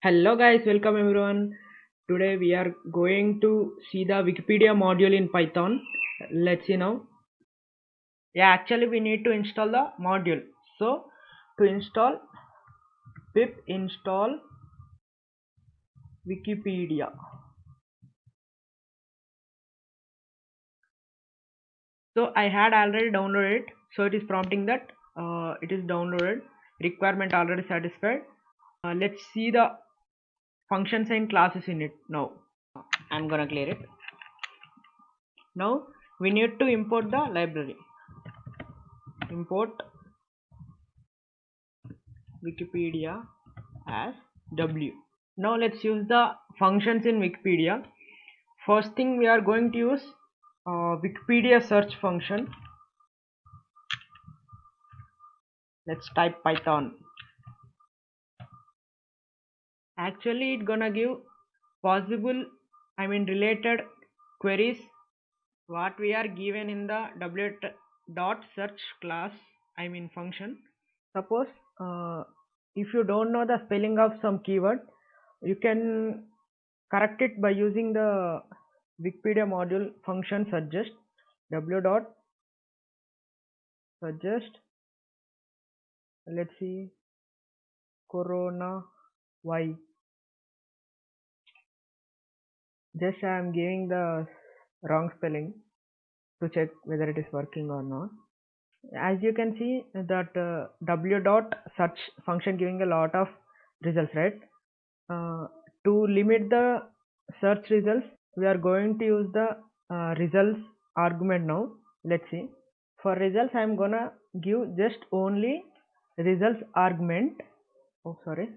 Hello guys, welcome everyone. Today we are going to see the Wikipedia module in Python. Let's see now. Yeah, actually we need to install the module. So to install, pip install Wikipedia. So I had already downloaded it. So it is prompting that it is downloaded. Requirement already satisfied. Let's see the functions and classes in it now. I'm gonna clear it. Now we need to import the library. Import Wikipedia as W. Now let's use the functions in Wikipedia. First thing we are going to use Wikipedia search function. Let's type Python. Actually it's gonna give possible related queries what we are given in the w dot search class function. Suppose if you don't know the spelling of some keyword, you can correct it by using the Wikipedia module function suggest. W dot suggest, let's see, corona y. Just I am giving the wrong spelling to check whether it is working or not. As you can see that w dot search function giving a lot of results, right? To limit the search results, we are going to use the results argument now. Let's see. For results I am gonna give just only results argument. Oh sorry,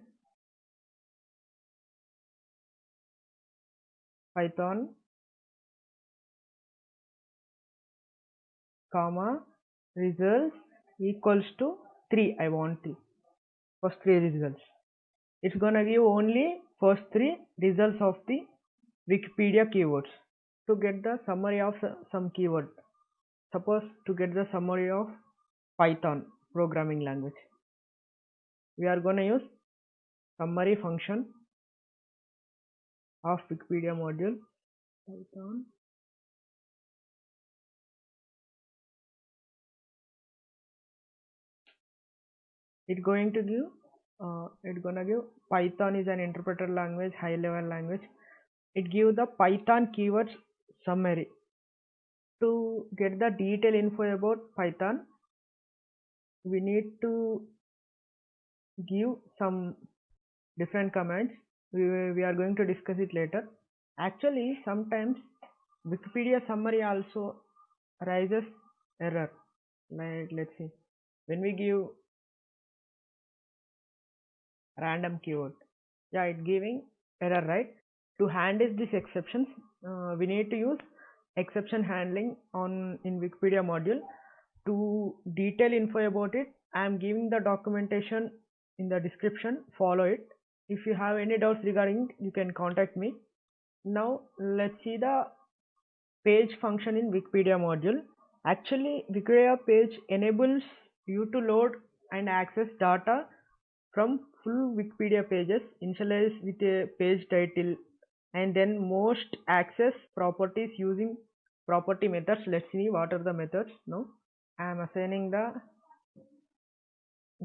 Python comma results equals to 3. I want the first 3 results. It's gonna give only first 3 results of the Wikipedia keywords. To get the summary of some keyword, suppose to get the summary of Python programming language, we are gonna use summary function of Wikipedia module Python. It's going to give Python is an interpreted language, high level language. It gives the Python keywords summary. To get the detailed info about Python, we need to give some different commands. We are going to discuss it later. Actually sometimes Wikipedia summary also raises error. Like let's see, when we give random keyword, yeah, it giving error, right? To handle these exceptions, we need to use exception handling on in Wikipedia module. To detail info about it, I am giving the documentation in the description. Follow it. If you have any doubts regarding it, you can contact me. Now let's see the page function in Wikipedia module. Actually Wikipedia page enables you to load and access data from full Wikipedia pages. Initialize with a page title and then most access properties using property methods. Let's see what are the methods now. I am assigning the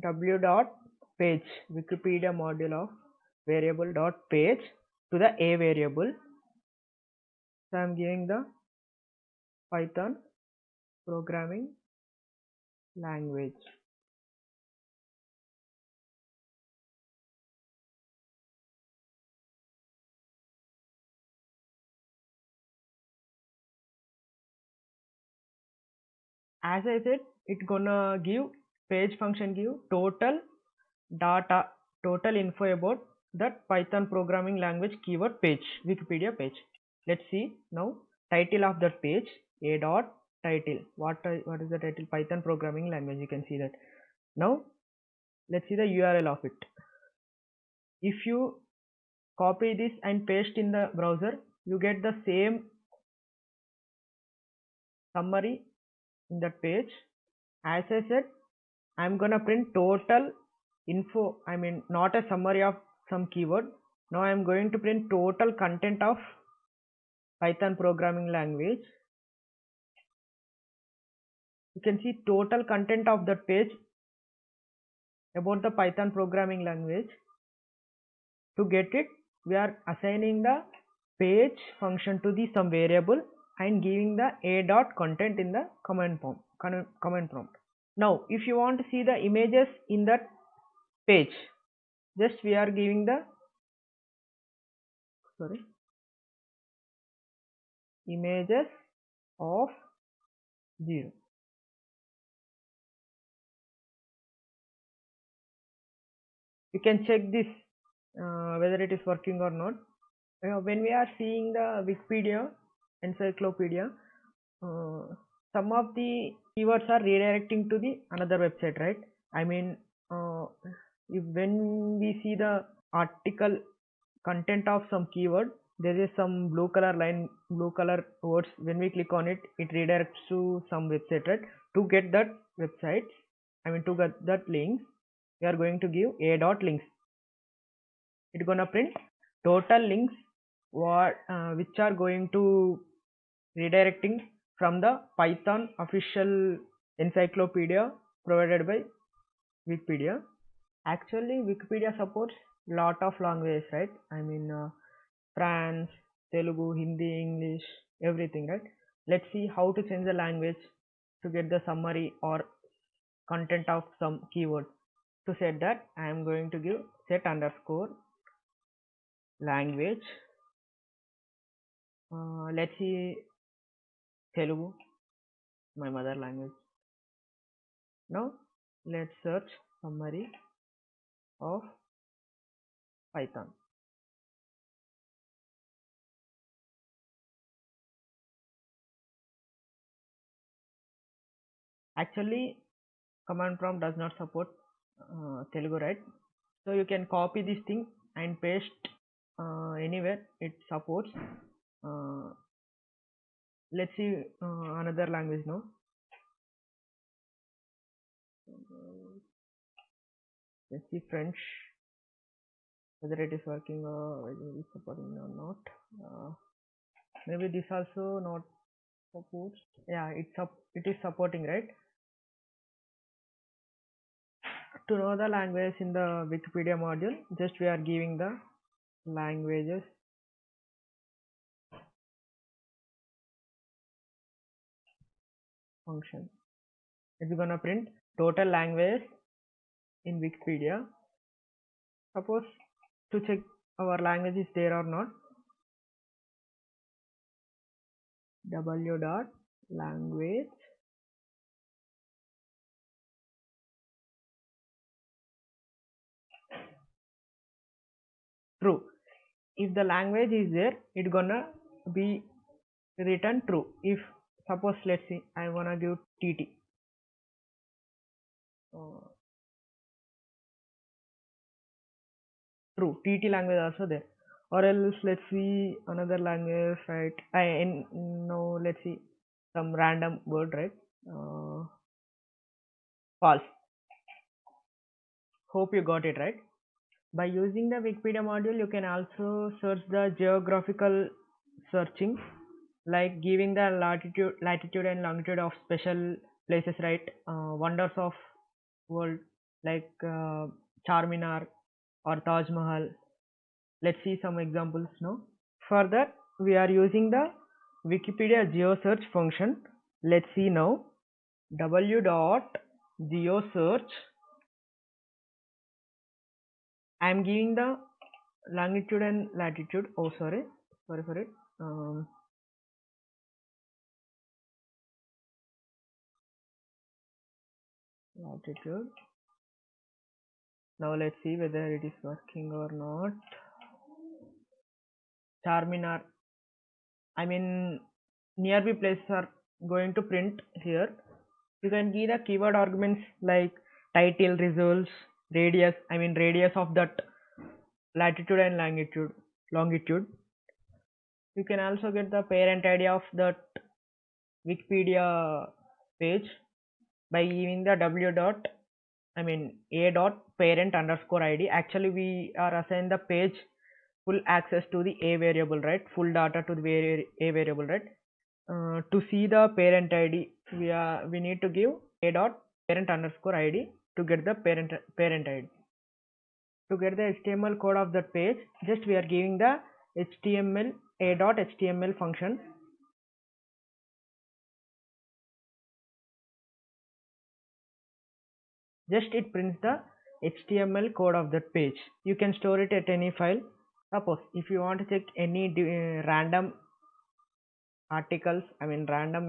w dot page Wikipedia module of variable dot page to the a variable. So I am giving the Python programming language. As I said, it gonna give page function give total data, total info about that Python programming language keyword page, Wikipedia page. Let's see now title of that page, a dot title. What is the title? Python programming language. You can see that. Now let's see the URL of it. If you copy this and paste in the browser, you get the same summary in that page. As I said, I'm gonna print total info, not a summary of some keyword. Now I am going to print total content of Python programming language. You can see total content of that page about the Python programming language. To get it, we are assigning the page function to the some variable and giving the a dot content in the command prompt. Now if you want to see the images in that page, just we are giving the images of 0. You can check this whether it is working or not. When we are seeing the Wikipedia encyclopedia, some of the keywords are redirecting to the another website, right? I mean, when we see the article content of some keyword, there is some blue color line, blue color words. When we click on it, it redirects to some website, right? To get that website, to get that links, we are going to give a dot links. It's gonna print total links which are going to redirecting from the Python official encyclopedia provided by Wikipedia. Actually, Wikipedia supports lot of languages, right? France, Telugu, Hindi, English, everything, right? Let's see how to change the language to get the summary or content of some keyword. To set that, I am going to give set underscore language. Let's see Telugu, my mother language. Now let's search summary of Python. Actually, command prompt does not support Telugu, right? So you can copy this thing and paste anywhere it supports. Let's see another language now. Let's see French, whether it is working or whether it is supporting or not. Maybe this also not supports. Yeah, it is supporting, right? To know the language in the Wikipedia module, just we are giving the languages function. It's gonna print total languages in Wikipedia. Suppose to check our language is there or not, w dot language true. If the language is there, it's gonna be written true. If suppose, let's see, I wanna give TT. True, TT language also there. Or else let's see another language, right? No, let's see some random word, right? False. Hope you got it right. By using the Wikipedia module, you can also search the geographical searching, like giving the latitude and longitude of special places, right? Wonders of world, like Charminar or Taj Mahal. Let's see some examples now. Further, we are using the Wikipedia GeoSearch function. Let's see now. W dot GeoSearch. I am giving the longitude and latitude. Oh, sorry for it. Latitude. Now let's see whether it is working or not. Charminar. Nearby places are going to print here. You can give the keyword arguments like title, results, radius. Radius of that latitude and longitude. You can also get the parent ID of that Wikipedia page by giving the a dot parent underscore ID. Actually, we are assigned the page full access to the a variable, right? Full data to the a variable, right? To see the parent id, we need to give a dot parent underscore id to get the parent id. To get the HTML code of that page, just we are giving the HTML a dot HTML function. Just it prints the HTML code of that page. You can store it at any file. Suppose if you want to check any random articles, I mean random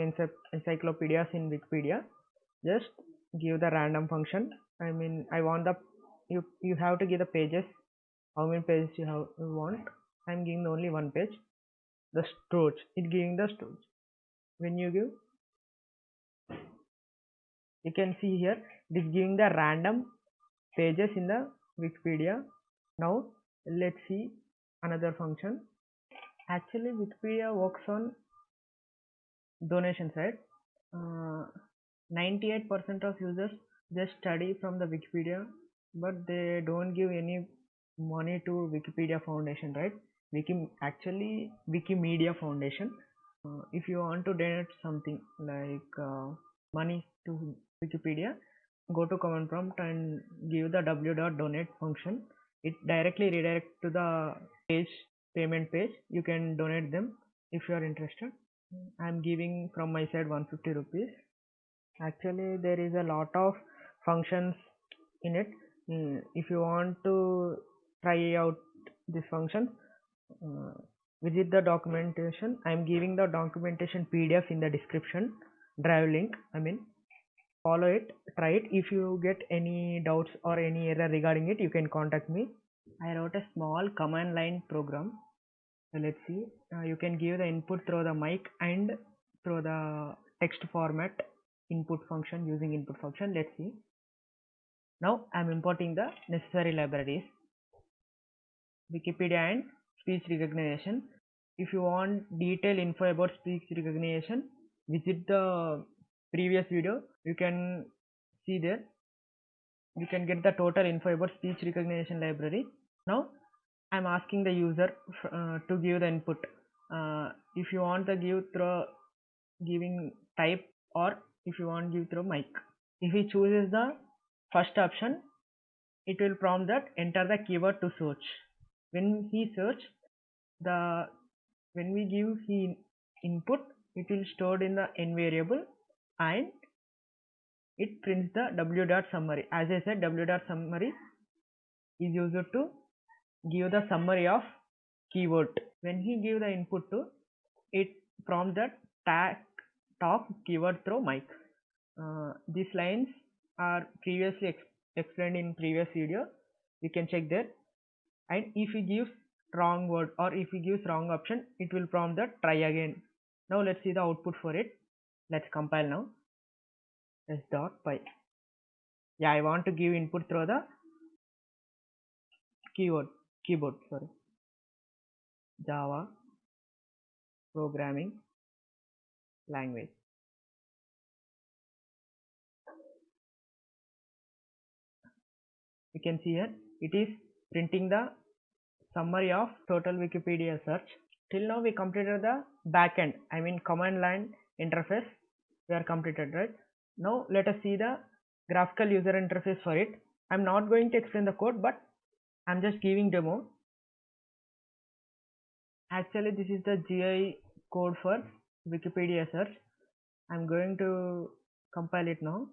encyclopedias in Wikipedia, just give the random function. I mean I want the you have to give the pages, how many pages you want. I'm giving only one page. The storage, it giving the storage. When you give, you can see here it is giving the random pages in the Wikipedia. Now let's see another function. Actually Wikipedia works on donations, right? 98% of users just study from the Wikipedia, but they don't give any money to Wikipedia Foundation, right? Actually Wikimedia Foundation. If you want to donate something like money to Wikipedia, go to command prompt and give the w.donate function. It directly redirects to the payment page. You can donate them if you are interested. I'm giving from my side 150 rupees. Actually there is a lot of functions in it. If you want to try out this function, visit the documentation. I'm giving the documentation PDF in the description, drive link. I mean follow it, try it. If you get any doubts or any error regarding it, you can contact me. I wrote a small command line program. Let's see. You can give the input through the mic and through the text format input function using input function. Let's see. Now I'm importing the necessary libraries, Wikipedia and speech recognition. If you want detailed info about speech recognition, visit the previous video. You can see there. You can get the total info about speech recognition library. Now I'm asking the user to give the input. If you want to give through giving type, or if you want to give through mic. If he chooses the first option, it will prompt that enter the keyword to search. When he search, when we give he input, it will stored in the n variable and it prints the w.summary. As I said, w.summary is used to give the summary of keyword. When he give the input to it, prompt that talk keyword through mic. These lines are previously explained in previous video. You can check there. And if he gives wrong word or if he gives wrong option, it will prompt that try again. Now let's see the output for it. Let's compile now. s.py. Yeah, I want to give input through the keyboard, sorry. Java programming language. You can see here it is printing the summary of total Wikipedia search. Till now we completed the backend, I mean command line interface. We are completed, right? Now let us see the graphical user interface for it. I'm not going to explain the code, but I'm just giving demo. Actually this is the GUI code for Wikipedia search. I'm going to compile it now.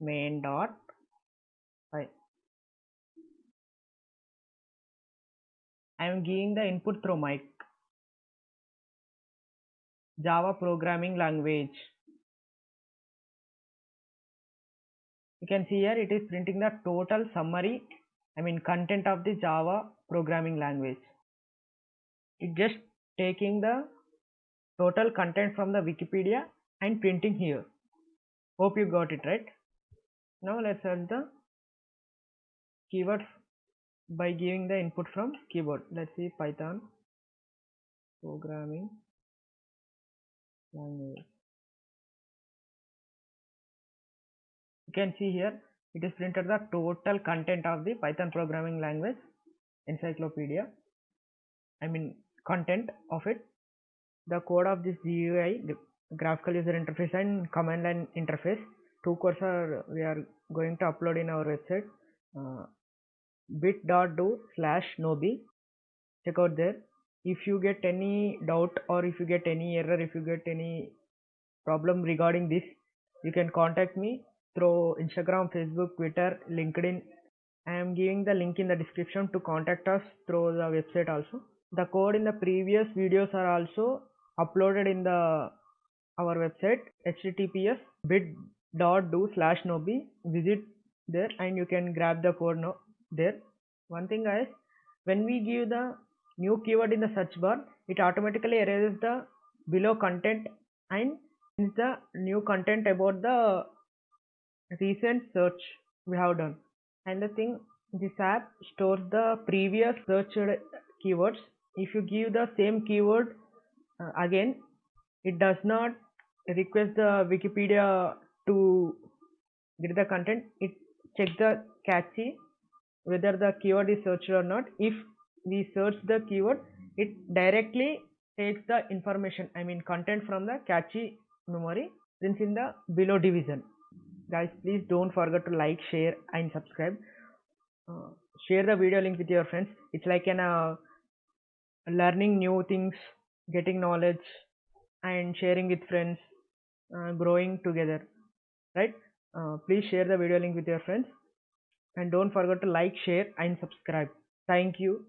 Main.py. I am giving the input through mic. Java programming language. You can see here it is printing the total summary, I mean content of the Java programming language. It just taking the total content from the Wikipedia and printing here. Hope you got it right. Now let's search the keywords by giving the input from keyboard. Let's see Python programming language. You can see here it is printed the total content of the Python programming language encyclopedia. I mean content of it. The code of this GUI, graphical user interface, and command line interface, two codes are we are going to upload in our website. Bit.do/nobi. Check out there. If you get any doubt, or if you get any error, if you get any problem regarding this, you can contact me through Instagram, Facebook, Twitter, LinkedIn. I am giving the link in the description to contact us through the website also. The code in the previous videos are also uploaded in the our website, https bit.do/nobi. Visit there and you can grab the code now there. One thing guys, when we give the new keyword in the search bar, it automatically erases the below content and is the new content about the recent search we have done. And the thing, this app stores the previous searched keywords. If you give the same keyword again, it does not request the Wikipedia to get the content. It checks the catchy whether the keyword is searched or not. If we search the keyword, it directly takes the information, I mean content from the catchy memory, since in the below division. Guys, please don't forget to like, share and subscribe. Share the video link with your friends. It's like an learning new things, getting knowledge and sharing with friends, growing together, right? Please share the video link with your friends and don't forget to like, share and subscribe. Thank you.